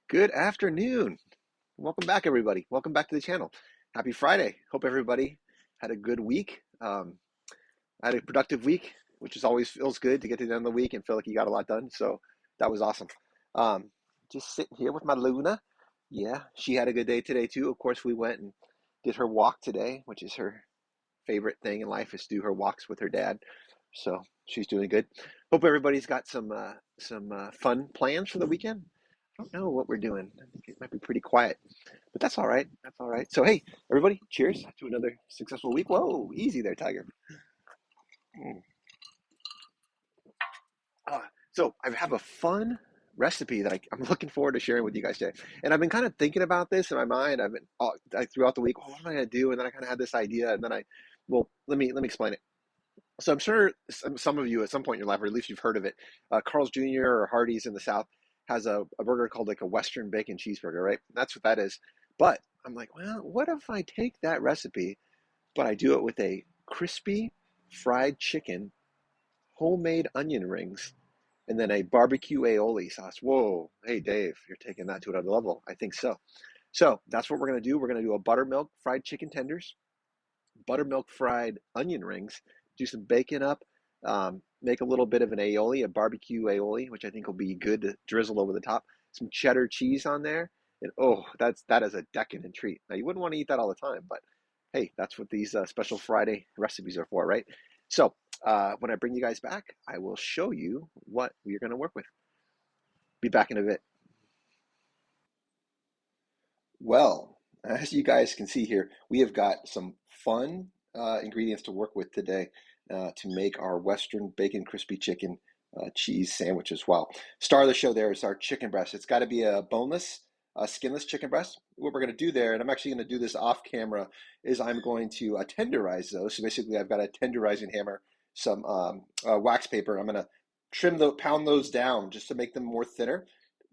Good afternoon. Welcome back, everybody. Welcome back to the channel. Happy Friday. Hope everybody had a good week. I had a productive week, which is always feels good to get to the end of the week and feel like you got a lot done. So that was awesome. Um, just sitting here with my Luna. Yeah, she had a good day today too. Of course, we went and did her walk today, which is her favorite thing in life is to do her walks with her dad. So she's doing good. Hope everybody's got some fun plans for the weekend. I don't know what we're doing. I think it might be pretty quiet, but that's all right. That's all right. So hey, everybody, cheers to another successful week. Whoa, easy there, Tiger. Mm. So I have a fun recipe that I'm looking forward to sharing with you guys today. And I've been kind of thinking about this in my mind. I've been throughout the week. Oh, what am I going to do? And then I kind of had this idea, and then well, let me explain it. So I'm sure some of you at some point in your life, or at least you've heard of it, Carl's Jr. or Hardee's in the South has a burger called like a Western bacon cheeseburger, right? That's what that is. But I'm like, well, what if I take that recipe, but I do it with a crispy fried chicken, homemade onion rings, and then a barbecue aioli sauce? Whoa, hey Dave, you're taking that to another level. I think so. So that's what we're gonna do. We're gonna do a buttermilk fried chicken tenders, buttermilk fried onion rings, do some bacon up, make a little bit of an aioli, a barbecue aioli, which I think will be good to drizzle over the top. Some cheddar cheese on there, and oh, that is a decadent treat. Now you wouldn't want to eat that all the time, but hey, that's what these special Friday recipes are for, right? So when I bring you guys back, I will show you what we're going to work with. Be back in a bit. Well, as you guys can see here, we have got some fun ingredients to work with today to make our Western bacon crispy chicken cheese sandwich as well. Star of the show there is our chicken breast. It's got to be a boneless, skinless chicken breast. What we're going to do there, and I'm actually going to do this off camera, is I'm going to tenderize those. So basically, I've got a tenderizing hammer, some wax paper. I'm going to pound those down just to make them more thinner.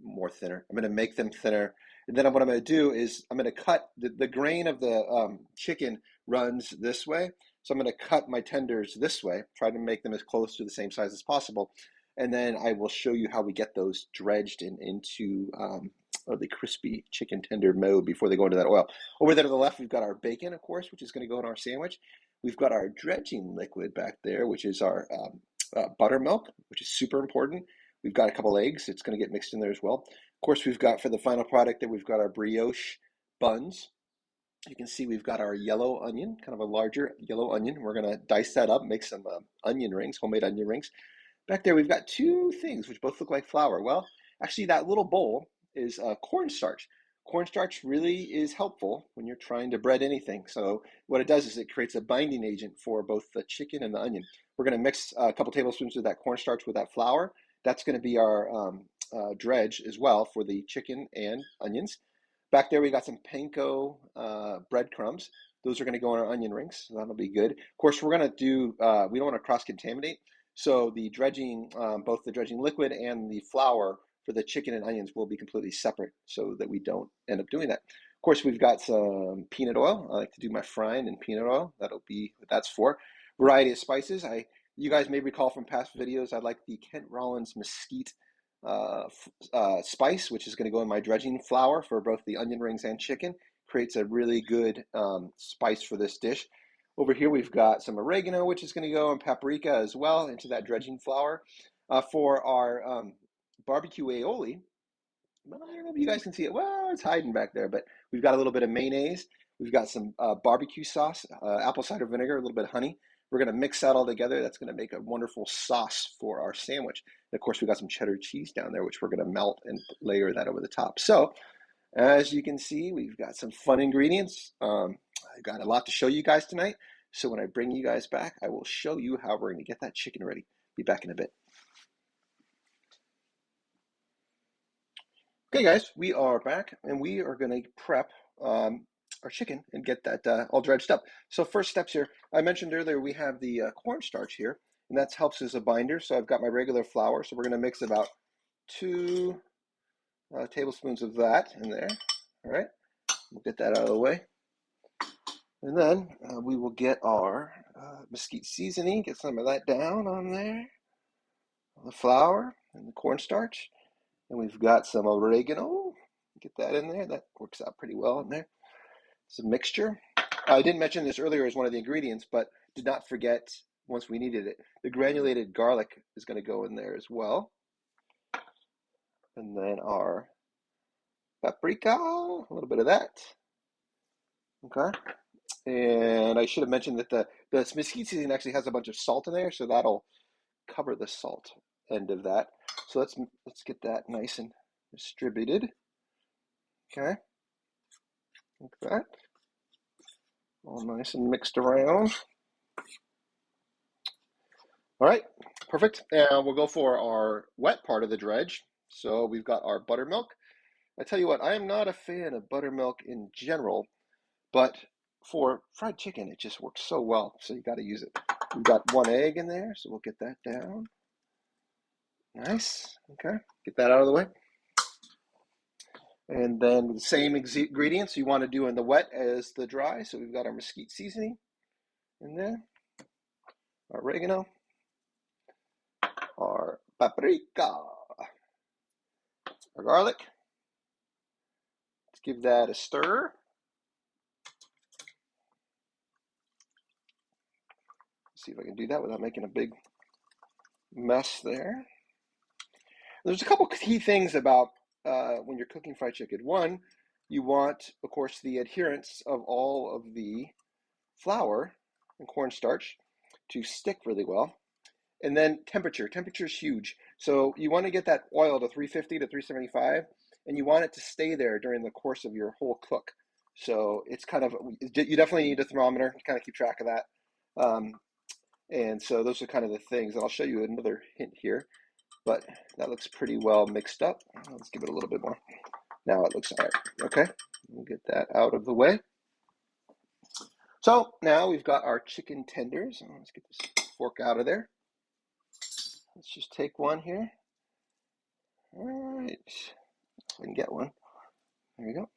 I'm going to make them thinner, and then what I'm going to do is I'm going to cut the grain of the chicken runs this way. So I'm going to cut my tenders this way, try to make them as close to the same size as possible. And then I will show you how we get those dredged into the crispy chicken tender mode before they go into that oil. Over there to the left, we've got our bacon, of course, which is going to go in our sandwich. We've got our dredging liquid back there, which is our buttermilk, which is super important. We've got a couple eggs. It's going to get mixed in there as well. Of course, we've got for the final product that we've got our brioche buns. You can see we've got our yellow onion, kind of a larger yellow onion. We're going to dice that up, make some onion rings, homemade onion rings. Back there, we've got two things which both look like flour. Well, actually, that little bowl is cornstarch. Cornstarch really is helpful when you're trying to bread anything. So what it does is it creates a binding agent for both the chicken and the onion. We're going to mix a couple tablespoons of that cornstarch with that flour. That's going to be our dredge as well for the chicken and onions. Back there, we got some panko breadcrumbs. Those are going to go in our onion rings, so that'll be good. Of course, we're going to do, we don't want to cross-contaminate, so the dredging, both the dredging liquid and the flour for the chicken and onions will be completely separate so that we don't end up doing that. Of course, we've got some peanut oil. I like to do my frying in peanut oil. That'll be what that's for. Variety of spices. You guys may recall from past videos, I like the Kent Rollins Mesquite uh, spice, which is going to go in my dredging flour for both the onion rings and chicken. Creates a really good spice for this dish. Over here, we've got some oregano, which is going to go, and paprika as well into that dredging flour. For our barbecue aioli, well, I don't know if you guys can see it. Well, it's hiding back there, but we've got a little bit of mayonnaise. We've got some barbecue sauce, apple cider vinegar, a little bit of honey. We're going to mix that all together. That's going to make a wonderful sauce for our sandwich. And of course, we got some cheddar cheese down there, which we're going to melt and layer that over the top. So, as you can see, we've got some fun ingredients. I've got a lot to show you guys tonight. So when I bring you guys back, I will show you how we're going to get that chicken ready. Be back in a bit. Okay, guys, we are back, and we are going to prep our chicken and get that all dredged up. So first steps here, I mentioned earlier we have the cornstarch here, and that helps as a binder. So I've got my regular flour, so we're going to mix about 2 tablespoons of that in there. All right, we'll get that out of the way. And then we will get our mesquite seasoning, get some of that down on there, the flour and the cornstarch. And we've got some oregano. Get that in there. That works out pretty well in there. It's a mixture. I didn't mention this earlier as one of the ingredients, but did not forget once we needed it. The granulated garlic is going to go in there as well. And then our paprika, a little bit of that. Okay. And I should have mentioned that the mesquite seasoning actually has a bunch of salt in there, so that'll cover the salt end of that. So let's get that nice and distributed. Okay. Like that. All nice and mixed around. All right, perfect. And we'll go for our wet part of the dredge. So we've got our buttermilk. I tell you what, I am not a fan of buttermilk in general, but for fried chicken, it just works so well. So you got to use it. We've got 1 egg in there, so we'll get that down. Nice. Okay, get that out of the way. And then the same ingredients you want to do in the wet as the dry. So we've got our mesquite seasoning in there, our oregano, our paprika, our garlic. Let's give that a stir. See if I can do that without making a big mess there. There's a couple key things about when you're cooking fried chicken. One, you want, of course, the adherence of all of the flour and cornstarch to stick really well. And then temperature. Temperature is huge. So you want to get that oil to 350 to 375, and you want it to stay there during the course of your whole cook. So it's kind of, you definitely need a thermometer to kind of keep track of that. And so those are kind of the things. And I'll show you another hint here. But that looks pretty well mixed up. Let's give it a little bit more. Now it looks all right. Okay, we'll get that out of the way. So now we've got our chicken tenders. Let's get this fork out of there. Let's just take one here. All right, so we can get one. There we go.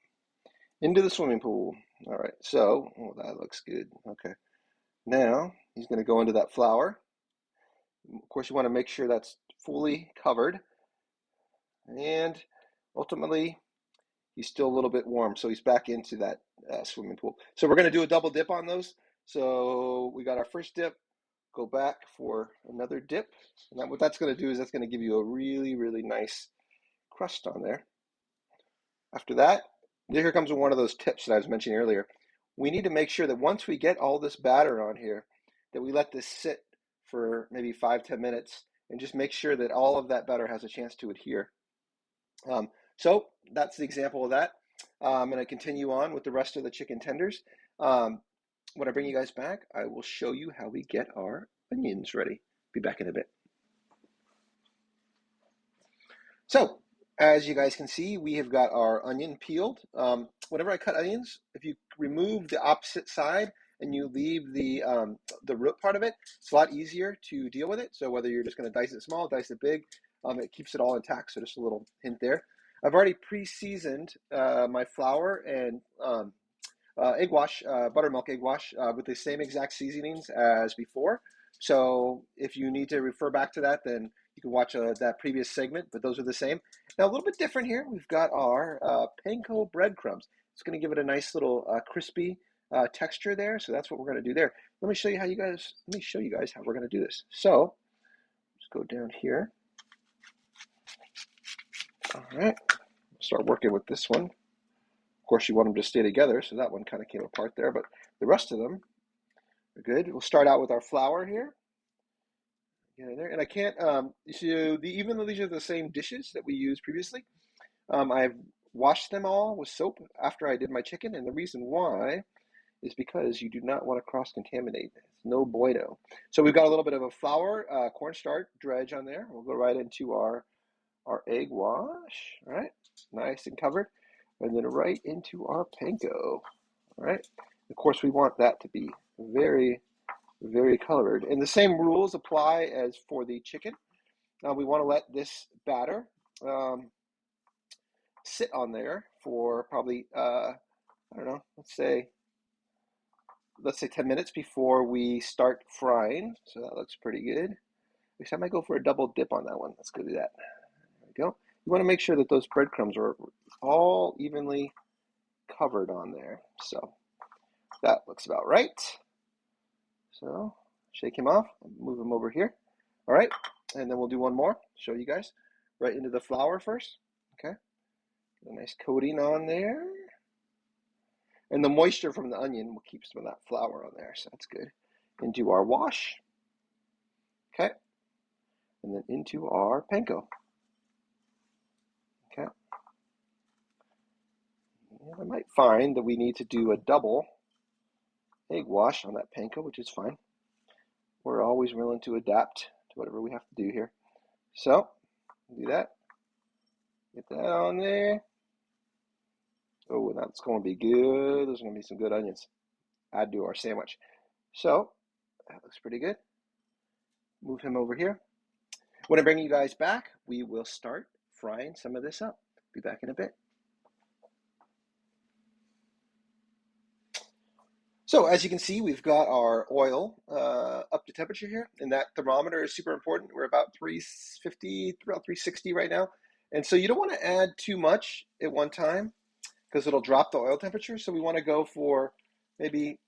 Into the swimming pool. All right, so, oh, that looks good. Okay, now he's going to go into that flour. Of course, you want to make sure that's fully covered. And ultimately, he's still a little bit warm, so he's back into that swimming pool. So we're going to do a double dip on those. So we got our first dip, go back for another dip. And what that's going to do is that's going to give you a really, really nice crust on there. After that, here comes one of those tips that I was mentioning earlier. We need to make sure that once we get all this batter on here, that we let this sit for maybe 5-10 minutes and just make sure that all of that batter has a chance to adhere. So that's the example of that. I'm going to continue on with the rest of the chicken tenders. When I bring you guys back, I will show you how we get our onions ready. Be back in a bit. So, as you guys can see, we have got our onion peeled. Whenever I cut onions, if you remove the opposite side and you leave the root part of it, it's a lot easier to deal with it. So whether you're just going to dice it small, dice it big, it keeps it all intact. So just a little hint there. I've already pre-seasoned my flour and egg wash, buttermilk egg wash with the same exact seasonings as before. So if you need to refer back to that, then you can watch that previous segment, but those are the same. Now a little bit different here. We've got our panko breadcrumbs. It's going to give it a nice little crispy texture there. So that's what we're going to do there. Let me show you guys how we're going to do this. So let's go down here. All right, start working with this one. Of course, you want them to stay together, so that one kind of came apart there, but the rest of them are good. We'll start out with our flour here. Get in there, and I can't, even though these are the same dishes that we used previously, I've washed them all with soap after I did my chicken, and the reason why is because you do not want to cross-contaminate. It's no bueno. So we've got a little bit of a flour, cornstarch dredge on there. We'll go right into our egg wash, all right? Nice and covered. And then right into our panko, all right? Of course, we want that to be very, very colored. And the same rules apply as for the chicken. We want to let this batter sit on there for probably, I don't know, let's say 10 minutes before we start frying. So that looks pretty good. Next time I might go for a double dip on that one. Let's go do that. There we go. You want to make sure that those breadcrumbs are all evenly covered on there. So that looks about right. So shake him off, move him over here. All right, and then we'll do one more, show you guys. Right into the flour first, okay? Get a nice coating on there. And the moisture from the onion will keep some of that flour on there, so that's good. Into our wash, okay? And then into our panko, okay? And I might find that we need to do a double egg wash on that panko, which is fine. We're always willing to adapt to whatever we have to do here. So, do that. Get that on there. Oh, that's going to be good. Those are going to be some good onions. Add to our sandwich. So, that looks pretty good. Move him over here. When I bring you guys back, we will start frying some of this up. Be back in a bit. So as you can see, we've got our oil up to temperature here, and that thermometer is super important. We're about 350, about 360 right now. And so you don't want to add too much at one time because it'll drop the oil temperature. So we want to go for maybe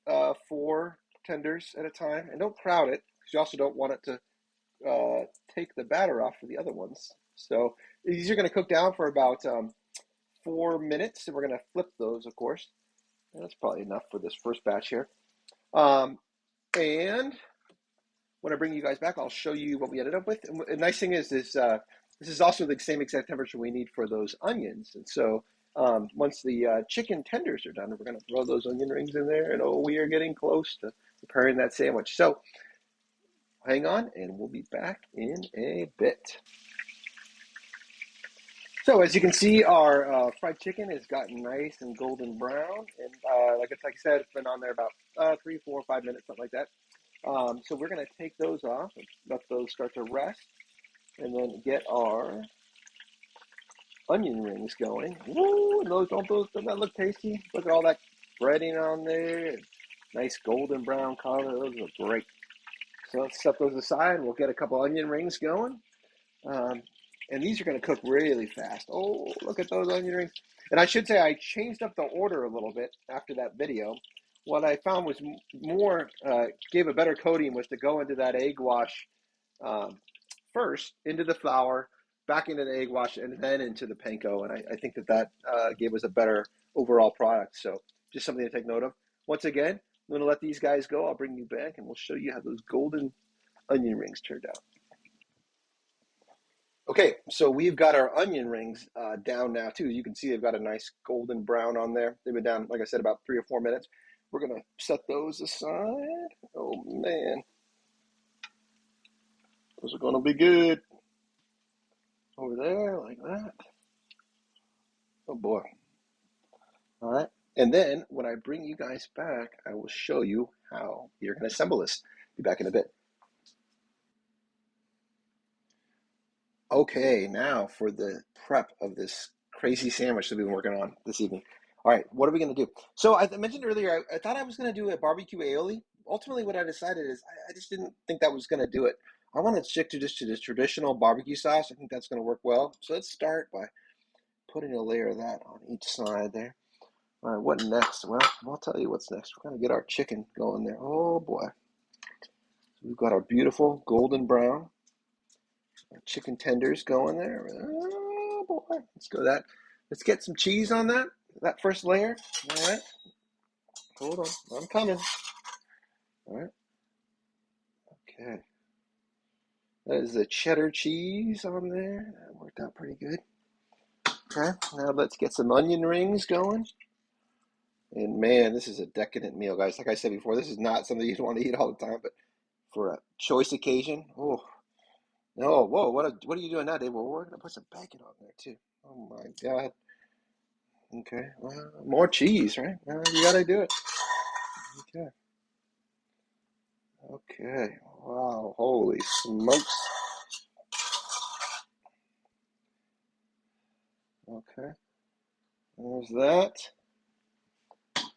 4 tenders at a time, and don't crowd it because you also don't want it to take the batter off for the other ones. So these are going to cook down for about 4 minutes, and we're going to flip those, of course. That's probably enough for this first batch here. And when I bring you guys back, I'll show you what we ended up with. And the nice thing is this is also the same exact temperature we need for those onions. And so once the chicken tenders are done, we're going to throw those onion rings in there. And oh, we are getting close to preparing that sandwich. So hang on, and we'll be back in a bit. So as you can see, our fried chicken has gotten nice and golden brown, and like I said, it's been on there about 3, 4, 5 minutes, something like that. So we're going to take those off and let those start to rest, and then get our onion rings going. Woo! And don't that look tasty? Look at all that breading on there, and nice golden brown color. Those are great. So let's set those aside. We'll get a couple onion rings going. And these are going to cook really fast. Oh, look at those onion rings. And I should say I changed up the order a little bit after that video. What I found was gave a better coating was to go into that egg wash first, into the flour, back into the egg wash, and then into the panko. And I think that gave us a better overall product. So just something to take note of. Once again, I'm going to let these guys go. I'll bring you back, and we'll show you how those golden onion rings turned out. Okay, so we've got our onion rings down now too. You can see they've got a nice golden brown on there. They've been down, like I said, about 3 or 4 minutes. We're gonna set those aside. Oh man, those are gonna be good. Over there, like that. Oh boy. All right. And then when I bring you guys back, I will show you how you're gonna assemble this. Be back in a bit. Okay, now for the prep of this crazy sandwich that we've been working on this evening. All right, what are we going to do? So I mentioned earlier, I thought I was going to do a barbecue aioli. Ultimately, what I decided is I just didn't think that was going to do it. I want to stick to just to this traditional barbecue sauce. I think that's going to work well. So let's start by putting a layer of that on each side there. All right, what next? Well, I'll tell you what's next. We're going to get our chicken going there. Oh boy. So we've got our beautiful golden brown chicken tenders going there. Oh boy, let's go that. Let's get some cheese on that first layer. All right, hold on, I'm coming. All right, okay. That is the cheddar cheese on there. That worked out pretty good. Okay, now let's get some onion rings going. And man, this is a decadent meal, guys. Like I said before, this is not something you'd want to eat all the time, but for a choice occasion, oh no, whoa, what are you doing now, Dave? Well, we're gonna put some bacon on there too. Oh my God. Okay, well, more cheese, right? Well, you gotta do it. Okay. Okay. Wow. Holy smokes. Okay. There's that.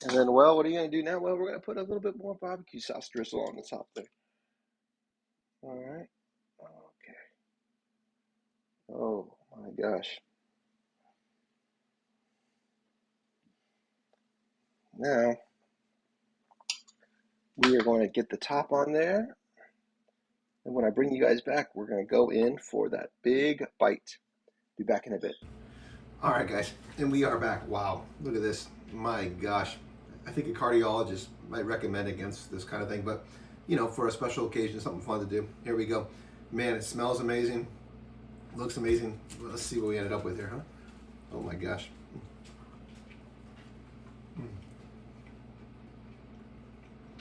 And then, well, what are you gonna do now? Well, we're gonna put a little bit more barbecue sauce drizzle on the top there. All right. Okay. Oh my gosh. Now, we are going to get the top on there. And when I bring you guys back, we're going to go in for that big bite. Be back in a bit. All right, guys, and we are back. Wow, look at this. My gosh. I think a cardiologist might recommend against this kind of thing, but you know, for a special occasion, something fun to do. Here we go. Man, it smells amazing. Looks amazing. Let's see what we ended up with here, huh? Oh my gosh. Mm.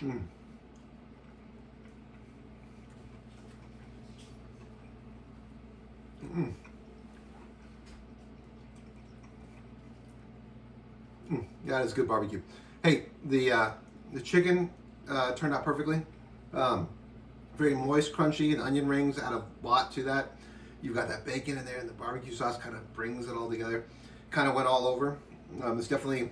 Mm. Mm. Mm. Yeah, that's good barbecue. Hey, the chicken turned out perfectly. Um, Very moist, crunchy, and onion rings add a lot to that. You've got that bacon in there, and the barbecue sauce kind of brings it all together. Kind of went all over. It's definitely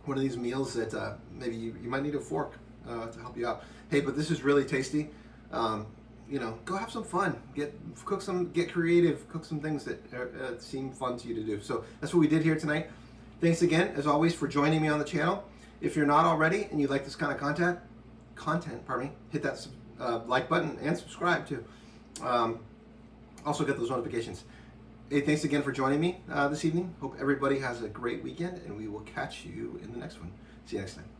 one of these meals that maybe you might need a fork to help you out. Hey, but this is really tasty. Um, you know, go have some fun. Get creative. Cook some things that seem fun to you to do. So that's what we did here tonight. Thanks again, as always, for joining me on the channel. If you're not already and you like this kind of content, hit that like button and subscribe too. Also get those notifications. Hey, thanks again for joining me this evening. Hope everybody has a great weekend, and we will catch you in the next one. See you next time.